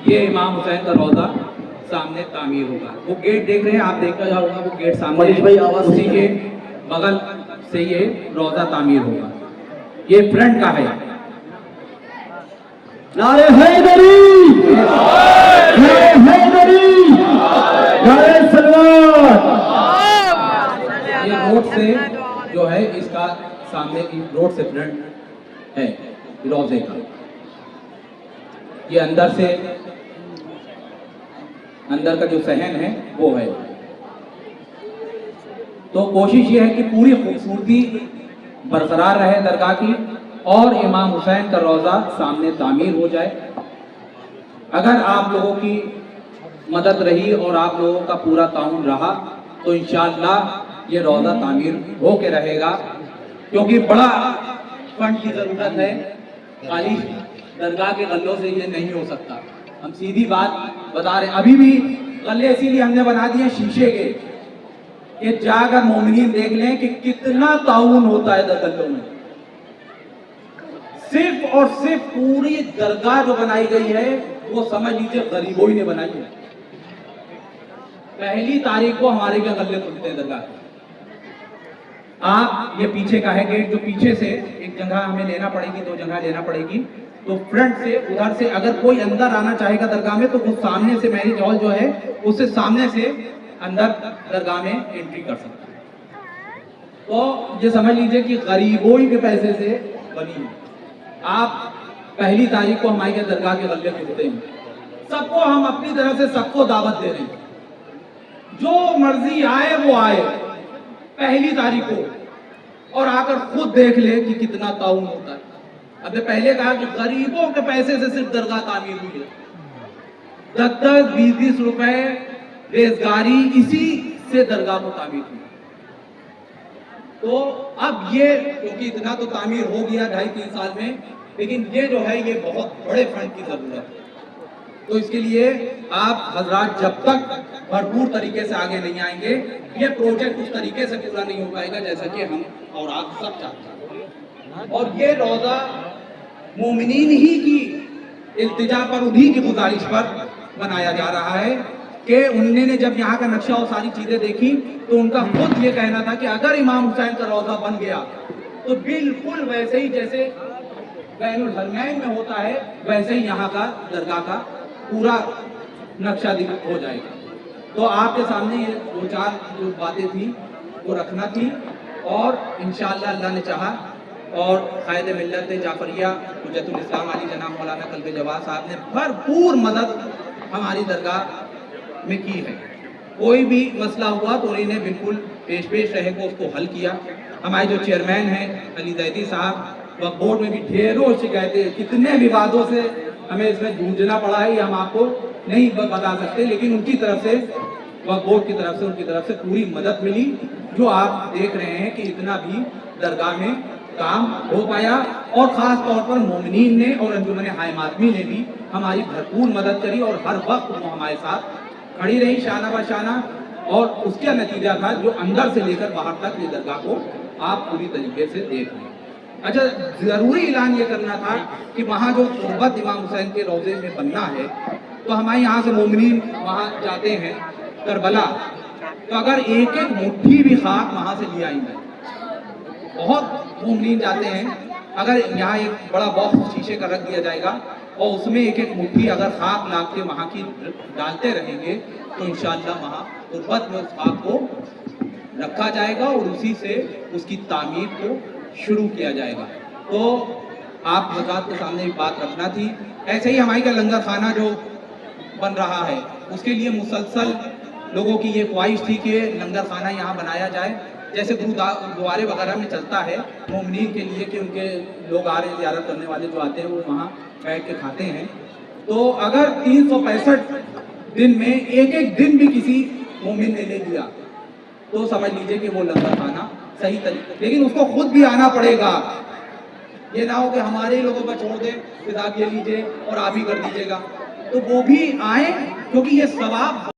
یہ امام حسین کا روضہ سامنے تعمیر ہوگا. وہ گیٹ دیکھ رہے ہیں آپ, دیکھا جا ہوگا وہ گیٹ سامنے ہے, اسی کے بغل سے یہ روضہ تعمیر ہوگا. یہ فرنٹ کا ہے. نعرہ حیدری، نعرہ حیدری، نعرہ سلوات. یہ روڈ سے جو ہے اس کا سامنے کی روڈ سے فرنٹ ہے روضے کا. یہ اندر کا جو صحن ہے وہ ہے. تو کوشش یہ ہے کہ پوری خوبصورتی برقرار رہے درگاہ کی اور امام حسین کا روضہ سامنے تعمیر ہو جائے. اگر آپ لوگوں کی مدد رہی اور آپ لوگوں کا پورا تعاون رہا تو انشاءاللہ یہ روضہ تعمیر ہو کے رہے گا, کیونکہ بڑا فنڈ کی ضرورت ہے. خالی درگاہ کے غلوں سے یہ نہیں ہو سکتا. ہم سیدھی بات بتا رہے ہیں. ابھی بھی غلے اسی لیے ہم نے بنا دیے شیشے کے کہ جا کر مومنین دیکھ لیں کہ کتنا تعاون ہوتا ہے غلوں میں. صرف اور صرف پوری درگاہ جو بنائی گئی ہے وہ سمجھ لیجیے غریبوں ہی نے بنائی ہے. پہلی تاریخ کو ہمارے کے غلے کھلتے ہیں درگاہ کے. آپ یہ پیچھے کا ہے گیٹ, جو پیچھے سے ایک جگہ ہمیں لینا پڑے گی, 2 جگہ لینا پڑے گی. تو فرنٹ سے ادھر سے اگر کوئی اندر آنا چاہے گا درگاہ میں تو وہ سامنے سے میرج ہال جو ہے اس سے سامنے سے اندر درگاہ میں انٹری کر سکتا ہے. تو یہ سمجھ لیجئے کہ غریبوں کے پیسے سے بنی ہے. آپ پہلی تاریخ کو ہماری درگاہ کے غلے کھلتے ہیں. سب کو ہم اپنی طرف سے سب کو دعوت دے رہے ہیں, جو مرضی آئے وہ آئے پہلی تاریخ کو, اور آ کر خود دیکھ لے کہ کتنا تعاون ہوتا ہے. اب نے پہلے کہا کہ غریبوں کے پیسے سے صرف درگاہ تعمیر ہوئی ہے. 10-20 روپے ریزگاری اسی سے درگاہ کو تعمیر ہوئی. تو اب یہ کیونکہ اتنا تو تعمیر ہو گیا 2.5-3 سال میں, لیکن یہ جو ہے یہ بہت بڑے فنڈ کی ضرورت ہے. تو اس کے لیے آپ حضرات جب تک بھرپور طریقے سے آگے نہیں آئیں گے یہ پروجیکٹ اس طریقے سے پورا نہیں ہو پائے گا جیسا کہ ہم اور آپ سب چاہتے ہیں. اور یہ روضہ مومنین ہی کی التجا پر, انہی کی گزارش پر بنایا جا رہا ہے کہ انہوں نے جب یہاں کا نقشہ اور ساری چیزیں دیکھی تو ان کا خود یہ کہنا تھا کہ اگر امام حسین کا روضہ بن گیا تو بالکل ویسے ہی جیسے بین الحرمین میں ہوتا ہے ویسے ہی یہاں کا درگاہ کا پورا نقشہ ہو جائے گا. تو آپ کے سامنے یہ 2-4 جو باتیں تھیں وہ رکھنا تھی, اور انشاءاللہ اللہ نے چاہا اور قائد ملت جعفریہ حجت الاسلام علی جناب مولانا قلب جواد صاحب نے بھرپور مدد ہماری درگاہ میں کی ہے. کوئی بھی مسئلہ ہوا تو انہیں بالکل پیش رہے کو اس کو حل کیا. ہمارے جو چیئرمین ہیں علی زیدی صاحب, وقت بورڈ میں بھی ڈھیروں شکایتیں, کتنے ووادوں سے ہمیں اس میں جھوجنا پڑا ہے یہ ہم آپ کو نہیں بتا سکتے, لیکن ان کی طرف سے وقت بورڈ کی طرف سے پوری مدد ملی, جو آپ دیکھ رہے ہیں کہ اتنا بھی درگاہ میں کام ہو پایا. اور خاص طور پر مومنین نے اور انجمن حائم آدمی نے بھی ہماری بھرپور مدد کری اور ہر وقت وہ ہمارے ساتھ کھڑی رہی شانہ بہ شانہ, اور اس کا نتیجہ تھا جو اندر سے لے کر باہر تک یہ درگاہ کو آپ پوری طریقے سے دیکھ رہے ہیں. اچھا, ضروری اعلان یہ کرنا تھا کہ وہاں جو قربت امام حسین کے روضے میں بننا ہے تو ہمارے یہاں سے مومنین وہاں جاتے ہیں کربلا, تو اگر ایک مٹھی بھی خاک وہاں سے لے آئیں گے, بہت مومنین جاتے ہیں, اگر یہاں ایک بڑا باکس شیشے کا رکھ دیا جائے گا اور اس میں ایک مٹھی اگر خاک لا کے وہاں کی ڈالتے رہیں گے تو انشاءاللہ وہاں قربت میں اس خاک کو رکھا جائے گا اور اسی سے اس کی تعمیر کو شروع کیا جائے گا. تو آپ حضرات کے سامنے بات رکھنا تھی. ایسے ہی ہمارے کا لنگر خانہ جو بن رہا ہے اس کے لیے مسلسل لوگوں کی یہ خواہش تھی کہ لنگر خانہ یہاں بنایا جائے, جیسے گرودوارے وغیرہ میں چلتا ہے مومنین کے لیے کہ ان کے لوگ آ رہے ہیں زیارت کرنے والے جو آتے ہیں وہ وہاں بیٹھ کے کھاتے ہیں. تو اگر 365 دن میں ایک دن بھی کسی مومن نے لے لیا تو سمجھ لیجئے کہ وہ لنگر خانہ صحیح طریقے, لیکن اس کو خود بھی آنا پڑے گا. یہ نہ ہو کہ ہمارے لوگوں پر چھوڑ دیں کتاب یہ لیجئے اور آپ ہی کر دیجئے گا. تو وہ بھی آئیں کیونکہ یہ ثواب